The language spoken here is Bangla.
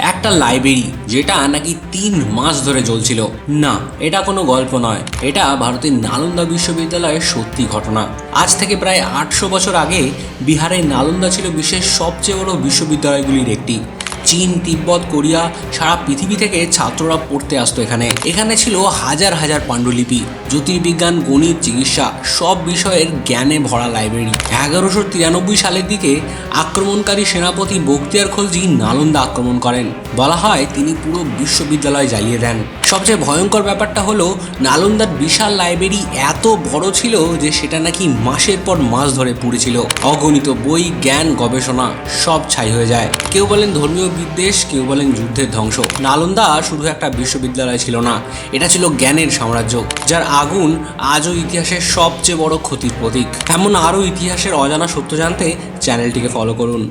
একটা লাইব্রেরি যেটা নাকি 3 মাস ধরে জ্বলছিল। না, এটা কোনো গল্প নয়, এটা ভারতের নালন্দা বিশ্ববিদ্যালয়ের সত্যি ঘটনা। আজ থেকে প্রায় 800 বছর আগে বিহারের নালন্দা ছিল বিশ্বের সবচেয়ে বড় বিশ্ববিদ্যালয়গুলির একটি। চীন, তিব্বত, কোরিয়া, সারা পৃথিবী থেকে ছাত্ররা পড়তে আসতো এখানে ছিল হাজার হাজার পাণ্ডুলিপি, জ্যোতির্বিজ্ঞান, গণিত, চিকিৎসা সব বিষয়ের জ্ঞানে ভরা লাইব্রেরি। 1193 সালের দিকে আক্রমণকারী সেনাপতি বখতিয়ার খলজি নালন্দা আক্রমণ করেন। বলা হয় তিনি পুরো বিশ্ববিদ্যালয় জ্বালিয়ে দেন। সবচেয়ে ভয়ঙ্কর ব্যাপারটা হলো নালন্দার বিশাল লাইব্রেরি এত বড় ছিল যে সেটা নাকি মাসের পর মাস ধরে পুড়েছিল। অগণিত বই, জ্ঞান, গবেষণা সব ছাই হয়ে যায়। কেউ বলেন ধর্মীয় বিদ্বেষ, কেউ বলেন যুদ্ধের ধ্বংস। নালন্দা শুধু একটা বিশ্ববিদ্যালয় ছিল না, এটা ছিল জ্ঞানের সাম্রাজ্য, যার আগুন আজও ইতিহাসের সবচেয়ে বড় ক্ষতির প্রতীক। এমন আরও ইতিহাসের অজানা সত্য জানতে চ্যানেলটিকে ফলো করুন।